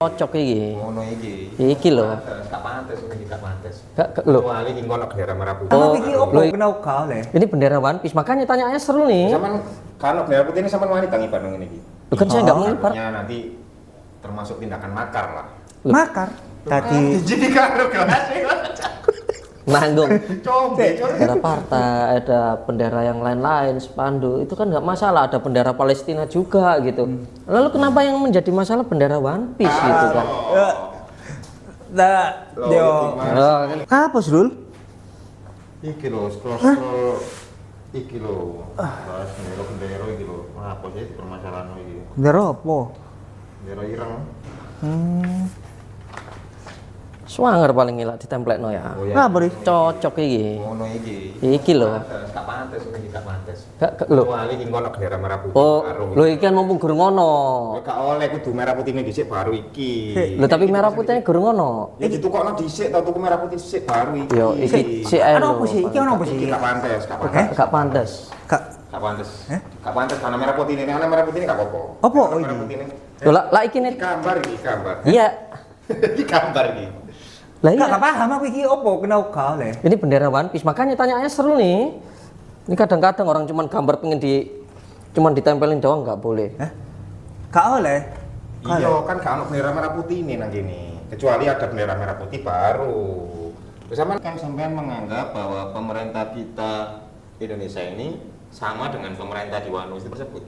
Cocok iki. Ngono iki. Iki lho. Gak pantes iki, gak pantes. Gak lho. Kecuali iki ngono bendera merah putih. Oh, iki opo lho, kena gak oleh? Ini bendera One Piece, makanya tanyaannya seru nih. Sampeyan kan bendera putih ini sampean wanita ngibar nang ngene iki. Loh, kan saya nggak mengibar. Artinya nanti termasuk tindakan makar lah. Loh. Makar. Tadi Jadi karo gelas. Nanggung. Coba, Bendera partai, ada bendera yang lain-lain, spanduk, itu kan nggak masalah. Ada bendera Palestina juga gitu. Lalu kenapa yang menjadi masalah bendera One Piece gitu kan? yo. Oh, Apa, Srul? Iki lho, scroll iki lho. Bahas bendera iki lho. Apa sih permasalahan iki? Bendera apa? Bendera ireng. Swanger paling gila ditemplekno ya. Oh ya. Apa, Ri? Cocok iki. Ngono iki. Iki lho. Gak pantes iki, gak pantes. Gak lho. Kecuali iki ngono bendera merah putih. Oh, baru. lho iki kan mumpung gurung ngono. Gak oleh kudu merah putih ini dhisik baru iki. Lho tapi merah putihnya gurung ngono. Ya ditukokno dhisik tau tuku merah putih dhisik baru iki. Yo, iki si Ano apa sih? Iki ono apa sih? Iki gak pantes, gak pantes. Gak pantas. Gak Gak pantes. Gak pantes karena merah putih ini, karena merah putih ini gak apa-apa. Apa, Karena oh, merah iki? putih ini. Lho lah iki nih. Gambar iki, gambar. Iya. Iki gambar iki. Lah gak iya. paham aku iki opo kena gak oleh? Ini bendera One Piece, makanya tanyaannya seru nih. Ini kadang-kadang orang cuman gambar pengen cuman ditempelin doang nggak boleh. Gak oleh. Iya, kan gak ono bendera merah putih ini nang kene. Kecuali ada bendera merah putih baru. Terus sampean menganggap bahwa pemerintah kita Indonesia ini sama dengan pemerintah di Wanusi tersebut.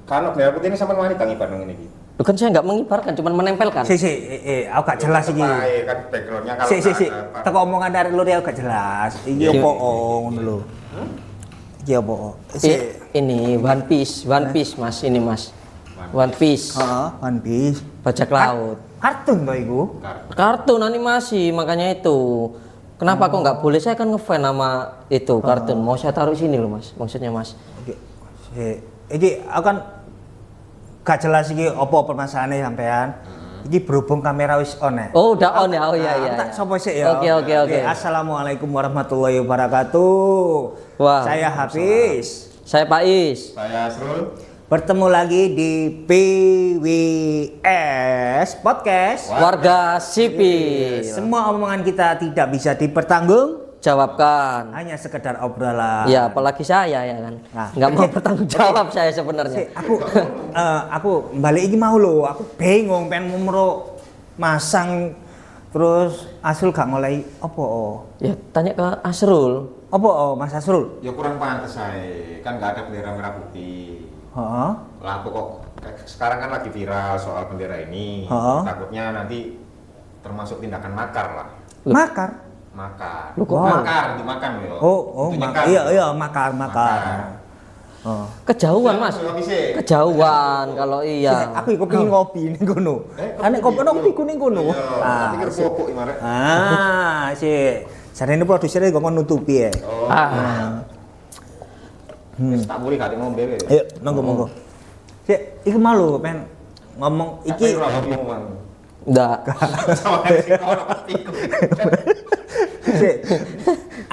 Kan bendera putih ini sampean wanita ngibar nang ngene iki. Loh kan saya nggak mengibarkan, cuman menempelkan. Aku gak jelas iki. Kan backgroundnya kalau Si. ada apa. Teko omongan dari lu dia gak jelas. Iki Iya. opo ngono lho. Iki opo? Ini One Piece Mas, ini Mas. One Piece, Heeh, One Piece. bajak laut. Kartun to iku. Kartun animasi, makanya itu. Kenapa kok nggak boleh? Saya kan ngefans sama itu kartun. Mau saya taruh sini loh Mas, maksudnya Mas. Iki aku kan gak jelas iki opo permasalahannya sampean. Iki berhubung kamera wis on ya. Oh udah on ya, oh iya iya. Tak sopo sik ya. Oke. Assalamualaikum warahmatullahi wabarakatuh. Wah. Saya Hafiz. Saya Pak Is. Saya Asrul. Bertemu lagi di PWS Podcast. Warga sipil. Semua omongan kita tidak bisa dipertanggung, Jawabkan. hanya sekedar obrolan. Ya apalagi saya ya kan. Nah. Nggak mau bertanggung jawab saya sebenarnya. Sik, aku balik iki mau lho, aku bingung pengen memro masang terus Asrul gak ngoleh apa Ya tanya ke Asrul. apa Mas Asrul? Ya kurang pantas saya. Kan gak ada bendera merah putih. Heeh. Lah kok sekarang kan lagi viral soal bendera ini. Heeh. Takutnya nanti termasuk tindakan makar lah. Loh. Makar. Makar. Loh, kok makar dimakan loh. Oh, Itu makar. nyekar. Iya, makar. Oh. Kejauhan Mas. Kejauhan kalau iya. Aku ikut pengen ngopi ning kono. Nek kopi ngopi ning kono. Ah, pikir pokok ibarat. Si. Jarene produsernya kok nutupi ya. Oh. Wis tak boleh gak ngombe wis. Ayo, monggo. Sik, iki malu pengen ngomong iki. Ora ngomong. Enggak. Sama sing ono petiku. Sik.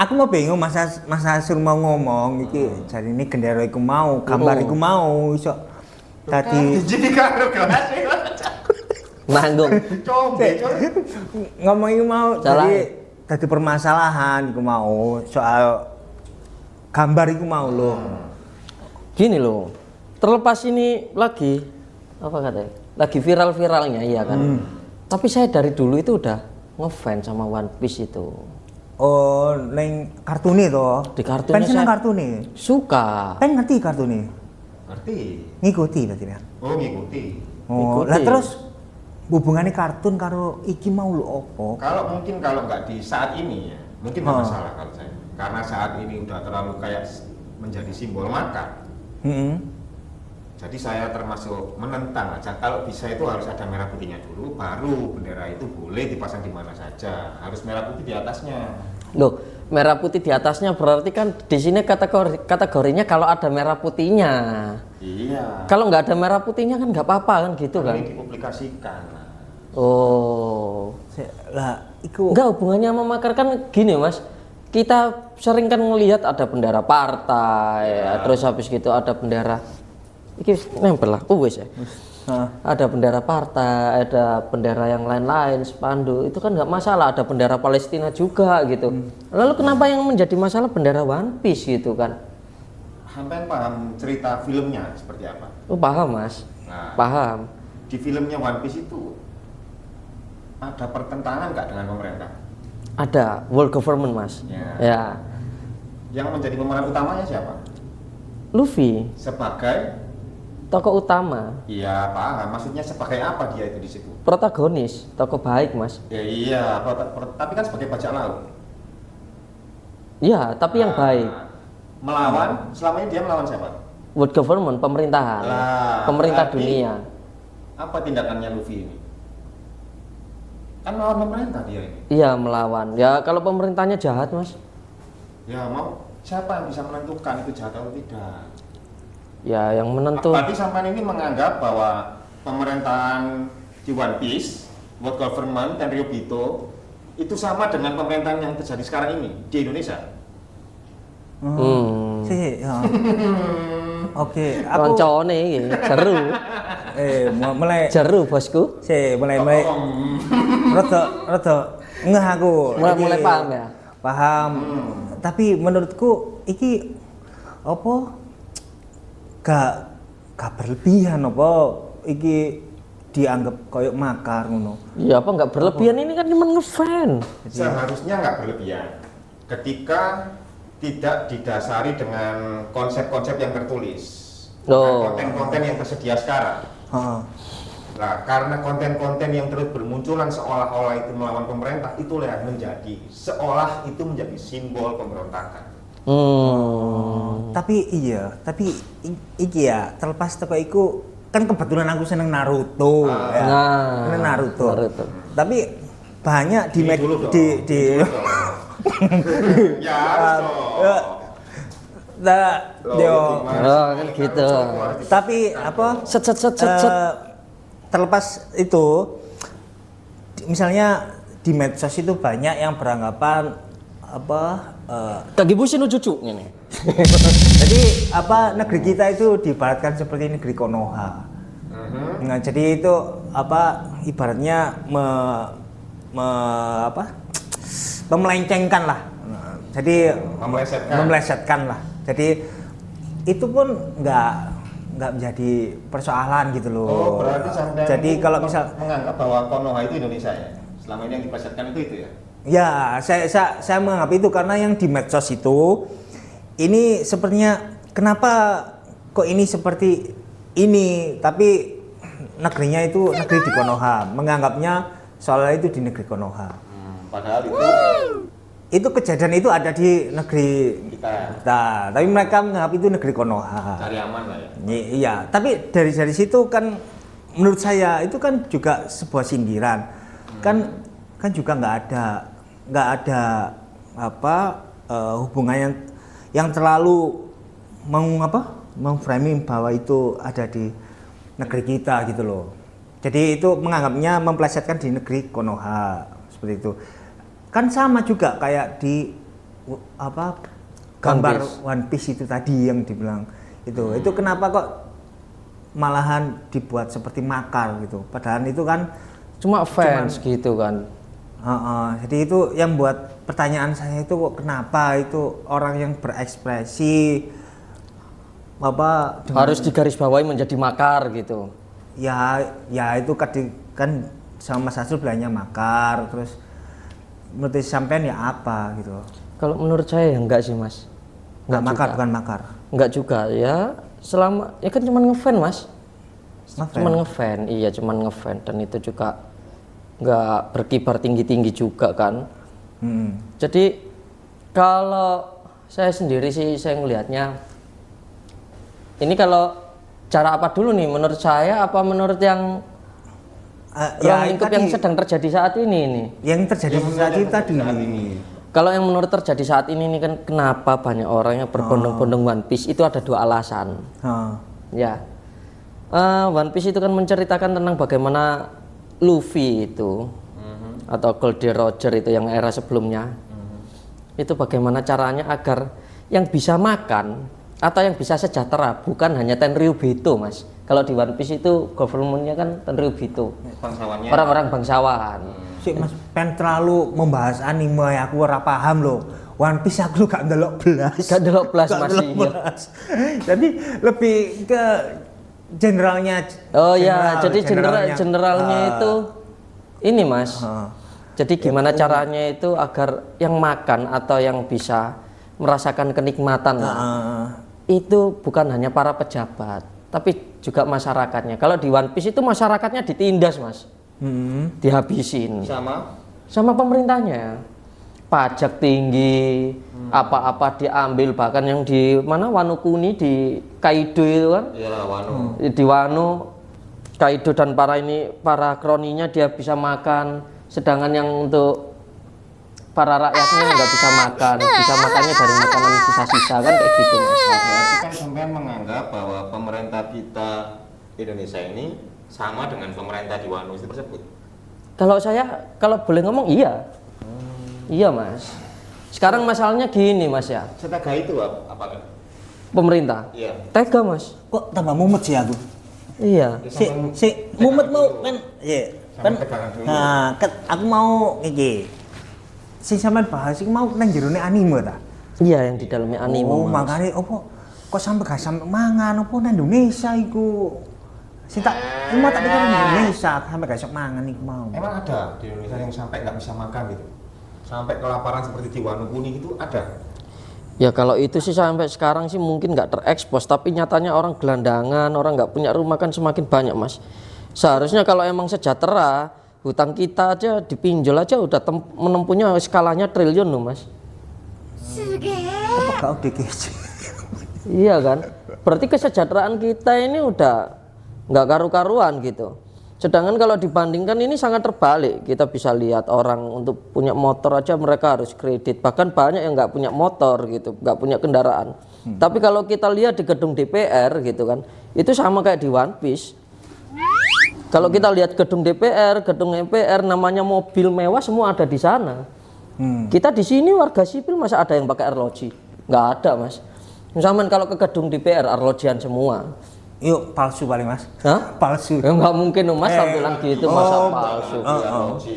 Aku mau bingung Mas Asrul mau ngomong iki jarine gendera iku mau, gambar iku mau iso tadi Jadi karo gelas. Nanggung. Coba. ngomong iku mau Salah. tadi permasalahan iku mau soal gambar iku mau lho. Gini loh. Terlepas ini lagi apa katanya? Lagi viral-viralnya iya kan. Tapi saya dari dulu itu udah ngefans sama One Piece itu. Oh, neng kartune to. Di kartunnya Pengen seneng saya- kartune. Suka. Pengen ngerti kartune. Ngerti? Ngikuti berarti kan. Oh, ngikuti. Oh, Ngikuti. lah terus hubungannya kartun karo iki mau lho opo? Kalau nggak di saat ini ya, mungkin nggak masalah kalau saya. Karena saat ini udah terlalu kayak menjadi simbol makar. Jadi saya termasuk menentang aja, kalau bisa itu harus ada merah putihnya dulu, baru bendera itu boleh dipasang di mana saja, harus merah putih di atasnya. Loh, merah putih di atasnya berarti kan di sini kategorinya kalau ada merah putihnya. Iya. Kalau nggak ada merah putihnya kan nggak apa-apa kan gitu kan? Ini dipublikasikan. Oh, Lah, iku nggak hubungannya sama makar kan gini mas. Kita sering kan melihat ada bendera partai, terus habis gitu ada bendera. Iki nempel lah, wes ya. Ada bendera partai, ada bendera yang lain-lain, spanduk, itu kan nggak masalah. Ada bendera Palestina juga gitu. Lalu kenapa yang menjadi masalah bendera One Piece gitu kan? Sampai paham cerita filmnya seperti apa? Oh paham mas, Nah, paham. di filmnya One Piece itu ada pertentangan nggak dengan pemerintah? Ada world government mas. Ya. Yang menjadi pemeran utamanya siapa? Luffy, Sebagai, tokoh utama, iya paham. Maksudnya sebagai apa dia itu di situ? protagonis, tokoh baik mas. Ya iya, tapi kan sebagai bajak laut. Ya, tapi yang Nah, baik. Melawan, selama ini dia melawan siapa? World government, pemerintahan, Lah, pemerintah berarti dunia. Apa tindakannya Luffy ini? Kan melawan pemerintah dia ini. Iya melawan. Ya kalau pemerintahnya jahat mas. Ya mau siapa yang bisa menentukan itu jahat atau tidak? Ya yang menentu. Tadi sampai ini menganggap bahwa pemerintahan di One Piece, World Government dan Ryobito itu sama dengan pemerintahan yang terjadi sekarang ini di Indonesia. Sih, ya. Oke, aku Koncone iki jeru. mulai Jeru bosku. mulai rada ngeh aku. Mulai Iki paham ya. Paham. Tapi menurutku iki apa gak berlebihan apa iki dianggap koyok makar ngono. Iya apa nggak berlebihan ini kan cuma ngefan. Seharusnya nggak berlebihan ketika tidak didasari dengan konsep-konsep yang tertulis, Oh. konten-konten yang tersedia sekarang. Heeh. Nah, karena konten-konten yang terus bermunculan seolah-olah itu melawan pemerintah, itulah yang menjadi seolah itu menjadi simbol pemberontakan. Tapi iki ya terlepas teko iku kan kebetulan aku seneng Naruto ya. Nah, Seneng Naruto. Naruto. Tapi banyak di Ini dulu dong. di Ini dulu dong. Ya harus dong. Nah, yo. Oh, kan gitu. Tapi apa? Set set set set set. Terlepas itu, misalnya di medsos itu banyak yang beranggapan apa? Kaki busin cucu ini. Jadi apa negeri kita itu diibaratkan seperti negeri Konoha. Nah, jadi itu apa ibaratnya memelencengkan lah. Nah, jadi memelesetkan lah. Jadi itu pun nggak menjadi persoalan gitu loh. Oh, berarti sampai jadi kalau misal menganggap bahwa Konoha itu Indonesia ya. Selama ini yang dipasarkan itu ya. ya saya menganggap itu karena yang di medsos itu ini sepertinya kenapa kok ini seperti ini tapi negerinya itu negeri di Konoha, menganggapnya soalnya itu di negeri Konoha. Padahal Itu kejadian itu ada di negeri kita tapi mereka menganggap itu negeri Konoha. cari aman lah ya. Iya, tapi dari situ kan menurut saya itu kan juga sebuah sindiran. Kan juga nggak ada hubungan yang terlalu memframing bahwa itu ada di negeri kita gitu loh. Jadi itu menganggapnya memplesetkan di negeri Konoha seperti itu. Kan sama juga kayak di gambar One Piece itu tadi yang dibilang itu. Itu kenapa kok malahan dibuat seperti makar gitu. Padahal itu kan Cuma fans gitu kan. jadi itu yang buat pertanyaan saya itu kok kenapa itu orang yang berekspresi Harus digarisbawahi menjadi makar gitu. ya itu kan sama Mas Hasrul bilangnya makar terus menurut sampean ya apa gitu. Kalau menurut saya ya enggak sih mas. Enggak makar juga. bukan makar. Enggak juga ya. Selama ya kan cuma ngefan mas. Ngefan? Cuman ngefan, iya cuman ngefan dan itu juga nggak berkibar tinggi-tinggi juga kan. Jadi kalau saya sendiri sih saya ngelihatnya Ini kalau cara apa dulu nih? Menurut saya apa menurut yang ruang lingkup yang sedang terjadi saat ini? Yang terjadi saat ini tadi. Kalau yang menurut terjadi saat ini kan kenapa banyak orang yang berbondong-bondong One Piece itu ada 2 alasan. Ya, One Piece itu kan menceritakan tentang bagaimana Luffy itu atau Gold Roger itu yang era sebelumnya itu bagaimana caranya agar yang bisa makan atau yang bisa sejahtera bukan hanya Tenryubito mas. Kalau di One Piece itu governmentnya kan Tenryubito, orang-orang bangsawan. Sik mas, pen terlalu membahas anime ya, aku ora paham loh. One Piece aku gak ndelok belas. Gak ndelok belas masih. Jadi lebih ke generalnya. Oh ya, jadi generalnya itu ini mas. Jadi gimana caranya itu agar yang makan atau yang bisa merasakan kenikmatan itu bukan hanya para pejabat, tapi juga masyarakatnya. Kalau di One Piece itu masyarakatnya ditindas mas. Dihabisin sama pemerintahnya, pajak tinggi, apa-apa diambil, bahkan yang di mana Wano Kuni di Kaido itu kan, di Wano Kaido dan para kroninya dia bisa makan, sedangkan yang untuk para rakyatnya nggak bisa makan, bisa makannya dari makanan sisa-sisa kan kayak gitu mas. Berarti kan sampean menganggap bahwa pemerintah kita Indonesia ini sama dengan pemerintah di Wano itu tersebut. Kalau boleh ngomong iya. Iya mas. Sekarang masalahnya gini mas ya. Setega itu apakah? Pemerintah. Iya. Tega mas. Kok tambah mumet sih aku? Iya. Si mumet mau kan? Iya. Kan. Nah, aku mau iki. Si sampean bahas iki mau nang jerone anime ta? Iya yang di dalamnya anime. Oh, mas. makanya opo kok sampe gak sampe mangan opo nang Indonesia iku? Tak pikir Indonesia sampai gak bisa mangan nih mau. Emang ada di Indonesia yang sampai nggak bisa makan gitu? Sampai kelaparan seperti di Wano Kuni itu ada? Ya kalau itu sih sampai sekarang sih mungkin nggak terekspos, tapi nyatanya orang gelandangan, orang nggak punya rumah kan semakin banyak mas. Seharusnya kalau emang sejahtera, hutang kita aja dipinjol aja udah menempuhnya skalanya triliun loh mas. Apa kau DKJ? Iya kan? Berarti kesejahteraan kita ini udah nggak karu-karuan gitu. Sedangkan kalau dibandingkan ini sangat terbalik. Kita bisa lihat orang untuk punya motor aja mereka harus kredit. Bahkan banyak yang nggak punya motor gitu, nggak punya kendaraan. Tapi kalau kita lihat di gedung DPR gitu kan, itu sama kayak di One Piece. Kalau kita lihat gedung DPR, gedung MPR, namanya mobil mewah semua ada di sana. Kita di sini warga sipil masa ada yang pakai arloji? Nggak ada mas. Misalkan kalau ke gedung DPR arlojian semua. Yuk palsu paling mas. Hah? Palsu. Ya nggak mungkin mas bilang gitu masa palsu.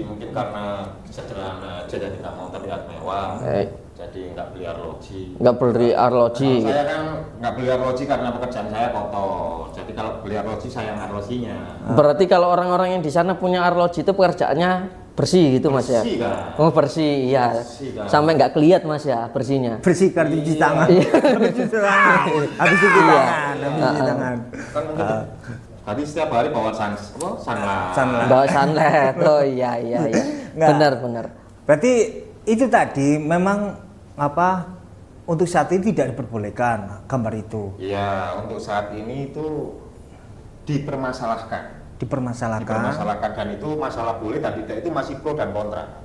Mungkin karena sederhana aja jadi nggak mau terlihat mewah. Jadi nggak beli arloji. Nggak beli arloji. Saya kan nggak beli arloji karena pekerjaan saya kotor. Jadi kalau beli arloji sayang arlojinya. Berarti kalau orang-orang yang di sana punya arloji itu pekerjaannya bersih gitu mas ya? Bersih kan? Oh bersih ya. Kan? Sampai nggak kelihatan mas ya bersihnya. Bersihkan cuci tangan. Cuci tangan. Habis cuci tangan. Habis cuci tangan. Kan mungkin habis setiap hari bawa sunlight. Bawa sunlight. Oh iya. Benar. Berarti itu tadi memang apa untuk saat ini tidak diperbolehkan gambar itu. Iya, untuk saat ini itu dipermasalahkan dan itu masalah boleh dan tidak itu masih pro dan kontra.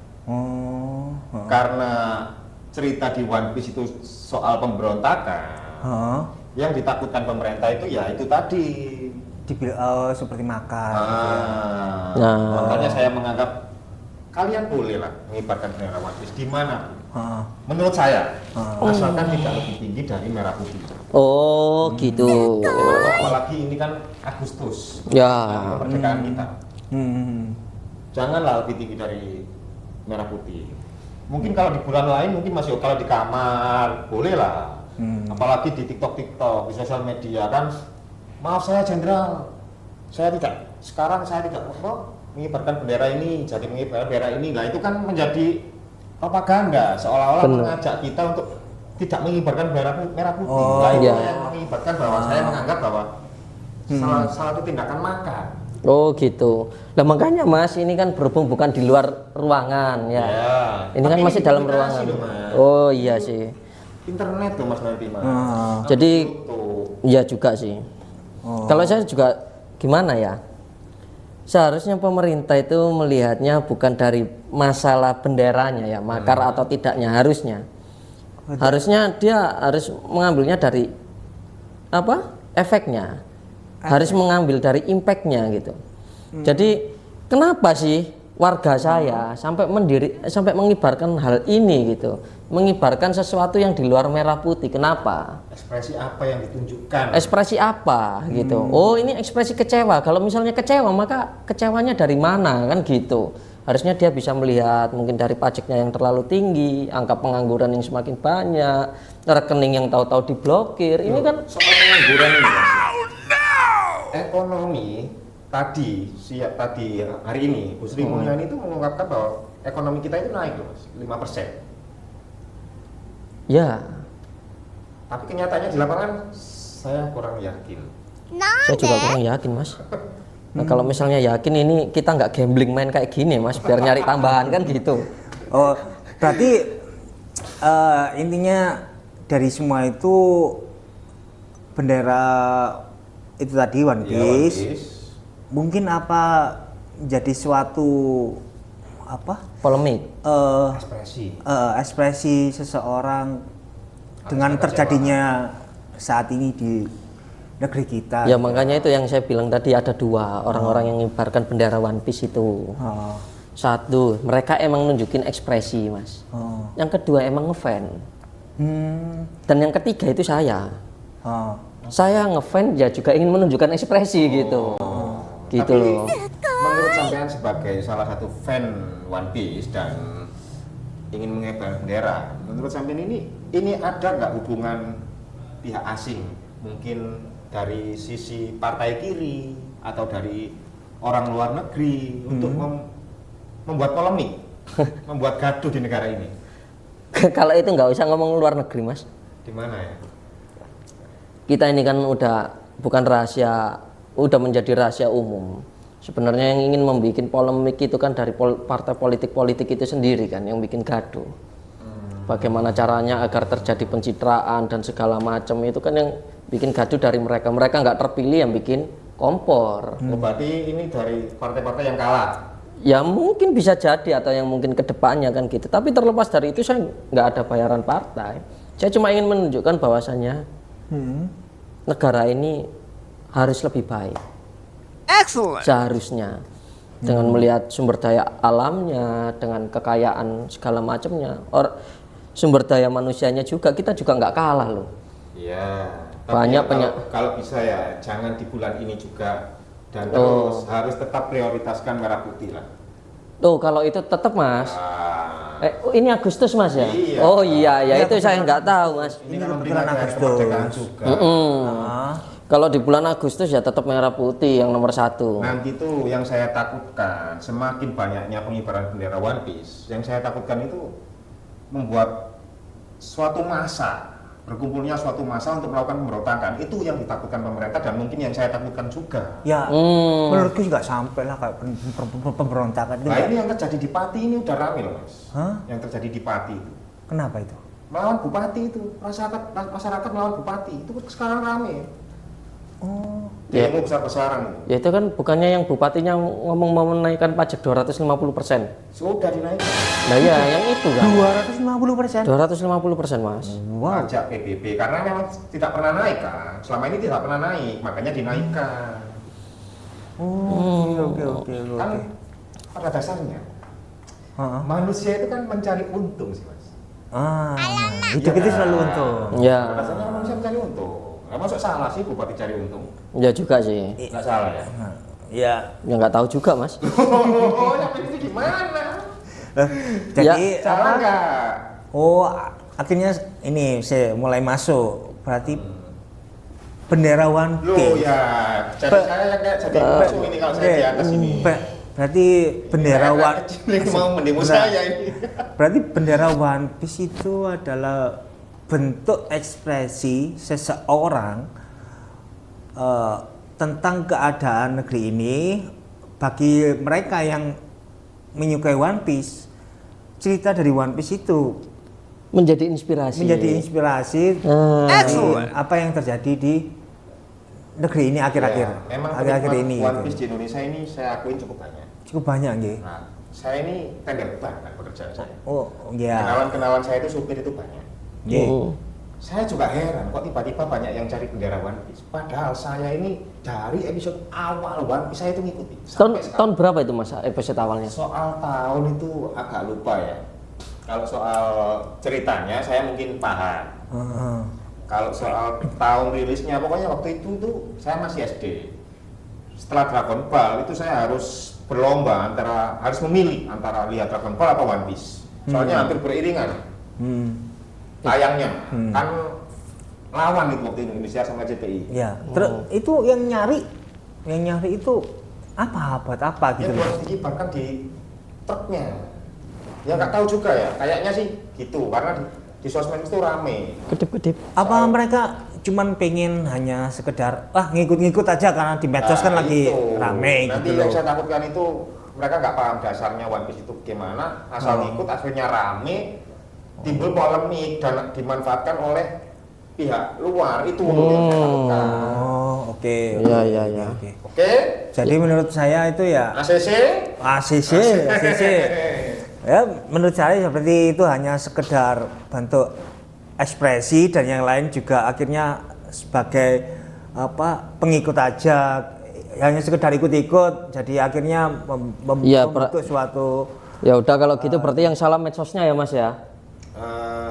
Karena cerita di One Piece itu soal pemberontakan. Yang ditakutkan pemerintah itu ya itu tadi seperti makan. Makanya saya menganggap kalian bolehlah mengibarkan bendera One Piece di mana? Menurut saya, asalkan tidak lebih tinggi dari merah putih. Oh gitu. Apalagi ini kan Agustus, ya. Kemerdekaan kita. Janganlah lebih tinggi dari merah putih. Mungkin kalau di bulan lain mungkin masih kalau di kamar boleh lah. Apalagi di TikTok, di sosial media kan. Maaf saya jenderal, saya tidak mengibarkan bendera ini, jadi mengibarkan bendera ini. Nah itu kan menjadi propaganda seolah-olah mengajak kita untuk tidak mengibarkan bendera merah putih. Nah itu yang mengibarkan bahwa saya menganggap bahwa salah satu tindakan makar. Oh gitu. Nah makanya mas ini kan berhubung bukan di luar ruangan ya. Ini kan masih dalam ruangan. Oh iya sih. Internet tuh mas nanti mas. Jadi Iya juga sih. Kalau saya juga gimana ya? Seharusnya pemerintah itu melihatnya bukan dari masalah benderanya ya, makar atau tidaknya harusnya. Harusnya dia harus mengambilnya dari apa? Efeknya. Harus mengambil dari impactnya gitu. Jadi kenapa sih warga saya sampai mengibarkan hal ini gitu, mengibarkan sesuatu yang di luar merah putih? Kenapa? Ekspresi apa yang ditunjukkan? Ekspresi apa gitu? Oh, ini ekspresi kecewa. Kalau misalnya kecewa, maka kecewanya dari mana kan gitu? Harusnya dia bisa melihat mungkin dari pajaknya yang terlalu tinggi, angka pengangguran yang semakin banyak, rekening yang tahu-tahu diblokir. Ini kan soal pengangguran ini. Ekonomi tadi hari ini Bu Sri Mulyani itu mengungkapkan bahwa ekonomi kita itu naik loh, Mas, 5%. ya, Tapi kenyataannya di lapangan saya kurang yakin. saya juga kurang yakin, Mas. Nah, kalau misalnya yakin ini kita nggak gambling main kayak gini, Mas, biar nyari tambahan kan gitu. Oh, berarti intinya dari semua itu bendera itu tadi One Ya, One Piece. Piece. Mungkin apa jadi suatu apa Polemik. ekspresi seseorang dengan terjadinya saat ini di negeri kita. Ya makanya itu yang saya bilang tadi, ada dua orang-orang yang mengibarkan bendera One Piece itu. Oh, Satu, mereka emang nunjukin ekspresi, Mas. oh, Yang kedua emang ngefan. Dan yang ketiga itu saya. oh. Saya ngefan ya juga ingin menunjukkan ekspresi gitu. Gitu Tapi loh. menurut sampean sebagai salah satu fan One Piece dan ingin mengibarkan bendera, menurut sampean ini ada nggak hubungan pihak asing, mungkin dari sisi partai kiri atau dari orang luar negeri untuk membuat polemik, membuat gaduh di negara ini? Kalau itu nggak usah ngomong luar negeri, Mas. Di mana ya? Kita ini kan udah bukan rahasia, udah menjadi rahasia umum. Sebenarnya yang ingin membuat polemik itu kan dari partai politik itu sendiri kan, yang bikin gaduh. Bagaimana caranya agar terjadi pencitraan dan segala macam itu kan yang bikin gaduh dari mereka. Mereka nggak terpilih yang bikin kompor. Berarti ini dari partai-partai yang kalah. Ya mungkin bisa jadi, atau yang mungkin kedepannya kan gitu. Tapi terlepas dari itu saya nggak ada bayaran partai. Saya cuma ingin menunjukkan bahwasannya negara ini harus lebih baik. Excellent. Seharusnya dengan melihat sumber daya alamnya, dengan kekayaan segala macamnya, sumber daya manusianya juga, kita juga nggak kalah loh. Iya. Banyak kalau bisa ya jangan di bulan ini juga, dan terus harus tetap prioritaskan merah putih lah. Tuh kalau itu tetap, Mas. Ini Agustus, Mas ya? Iya. Oh iya ya, itu saya nggak tahu, Mas. Ini kan kebetulan memperingati hari Agustus. kemerdekaan juga. Kalau di bulan Agustus ya tetap merah putih yang nomor 1. Nanti tuh yang saya takutkan, semakin banyaknya pengibaran bendera One Piece, yang saya takutkan itu membuat suatu massa, berkumpulnya suatu massa untuk melakukan pemberontakan. Itu yang ditakutkan pemerintah dan mungkin yang saya takutkan juga. Ya, menurutku nggak sampai lah kayak pemberontakan itu. Nah, ini yang terjadi di Pati ini udah rame loh, Mas. Hah? Yang terjadi di Pati itu. Kenapa itu? Melawan bupati itu, masyarakat melawan bupati itu sekarang rame. Oh, Demo besar-besaran itu. Ya itu kan bukannya yang bupatinya ngomong mau menaikkan pajak 250%. Sudah dinaikkan. Nah ya yang itu kan 250%. 250%, Mas. Wow. Pajak PBB karena memang tidak pernah naik kan. Selama ini tidak pernah naik, makanya dinaikkan. Oh, oke. Kan pada dasarnya Heeh. manusia itu kan mencari untung sih, Mas. Hidup itu selalu untung. Pada Ya, dasarnya manusia mencari untung. Nggak masuk salah sih bupati cari untung. ya juga sih. Nggak salah ya. Ya. Ya nggak tahu juga, Mas. Oh, yang ini gimana? Jadi Salah nggak? akhirnya ini saya mulai masuk. Berarti bendera One Loh Piece. ya, jadi saya yang kayak jadi musuh ini kalau saya di atas ini. Berarti bendera Anak One kecil ini mau mendemo saya ini. Berarti bendera One Piece itu adalah bentuk ekspresi seseorang tentang keadaan negeri ini. Bagi mereka yang menyukai One Piece, cerita dari One Piece itu Menjadi inspirasi. menjadi inspirasi Excellent. apa yang terjadi di negeri ini akhir-akhir. Ya, memang akhir-akhir penikmat ini. One gitu. Piece di Indonesia ini saya akuin cukup banyak. Cukup banyak nggih. Nah, saya ini tender banget pekerjaan saya. Oh, iya. Kenalan-kenalan saya itu supir itu banyak. Nggih. Saya juga heran kok tiba-tiba banyak yang cari bendera One Piece. Padahal saya ini dari episode awal One Piece saya itu ngikuti. Tahun berapa itu Mas episode awalnya? Soal tahun itu agak lupa ya. Kalau soal ceritanya saya mungkin paham. Heeh. Kalau soal tahun rilisnya pokoknya waktu itu tuh saya masih SD. Setelah Dragon Ball itu saya harus berlomba harus memilih antara lihat Dragon Ball atau One Piece. Soalnya hampir beriringan. Tayangnya kan lawan itu waktu Indonesia sama JPI. Ya. Terus itu yang nyari itu apa buat apa Ya gitu. buat dikibarkan di truknya. Ya nggak tahu juga ya. Kayaknya sih gitu karena di sosmed itu rame. Kedip-kedip. Apa mereka cuman pengen hanya sekedar ngikut-ngikut aja karena di medsos kan lagi itu. rame Nanti gitu yang loh. saya takutkan itu mereka nggak paham dasarnya One Piece itu gimana, asal ngikut akhirnya rame, timbul polemik dan dimanfaatkan oleh pihak luar itu yang saya takutkan. Oh, oke. Iya, iya, iya. Oke. Oke, Jadi menurut saya itu ya ACC. ACC. Ya, menurut saya seperti itu hanya sekedar bentuk ekspresi dan yang lain juga akhirnya sebagai pengikut aja, hanya sekedar ikut-ikut. Jadi akhirnya Iya, membentuk suatu Ya udah kalau gitu berarti yang salah medsosnya ya Mas ya.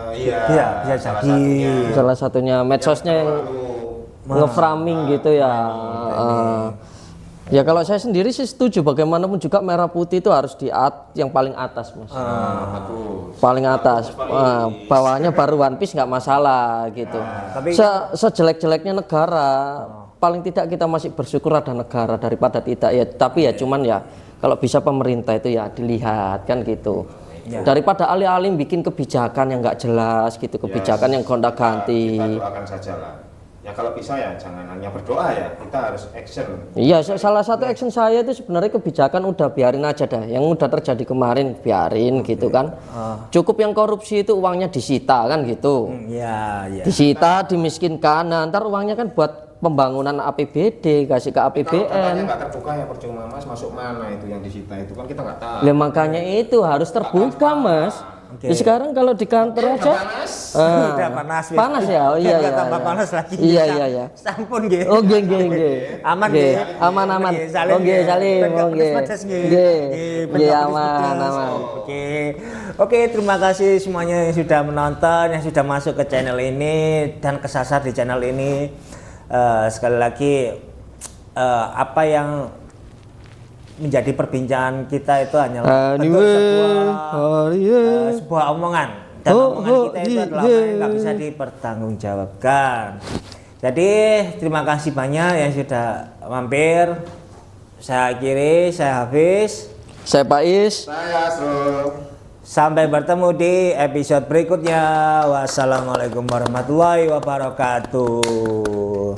Iya, Iya, bisa salah jadi. satunya. Salah satunya medsosnya yang nge-framing gitu ya. Ya kalau saya sendiri sih setuju bagaimanapun juga merah putih itu harus yang paling atas Mas. Betul. Paling atas. Bawahnya baru One Piece nggak masalah gitu. Tapi Sejelek-jeleknya negara, paling tidak kita masih bersyukur ada negara daripada tidak ya. Tapi ya cuman ya kalau bisa pemerintah itu ya dilihat kan gitu. Daripada alih-alih bikin kebijakan yang nggak jelas gitu, kebijakan yang gonta-ganti. Kita doakan saja lah. Ya kalau bisa ya jangan hanya berdoa ya, kita harus action. Iya, salah satu action saya itu sebenarnya kebijakan udah biarin aja dah. Yang udah terjadi kemarin biarin gitu kan. Cukup yang korupsi itu uangnya disita kan gitu. ya. Disita, dimiskinkan. Nah, ntar uangnya kan buat pembangunan APBD, kasih ke Kalau APBN. datanya nggak terbuka ya percuma Mas, masuk mana itu yang disita itu kan kita nggak tahu. Lah makanya itu harus terbuka Mas. Ya, sekarang kalau di kantor aja Udah panas. panas ya. Oh, iya, Biar iya, tambah iya. panas lagi. Iya, iya, iya. Sampun nggih. Oh nggih nggih nggih. Aman Nggih. nggih. Aman aman. Salim Oh nggih nggih. salim. Ben nggak Oh nggih. pedes-pedes nggih. Nggih. Ben Nggih nggak aman pedes-pedes. aman. Oke, terima kasih semuanya yang sudah menonton, yang sudah masuk ke channel ini dan kesasar di channel ini. Sekali lagi apa yang menjadi perbincangan kita itu hanyalah bentuk sebuah omongan dan omongan kita itu adalah apa yang nggak bisa dipertanggungjawabkan. Jadi terima kasih banyak yang sudah mampir. Saya akhiri, saya Hafiz. Saya Pais. Saya Asrul. Sampai bertemu di episode berikutnya. Wassalamualaikum warahmatullahi wabarakatuh.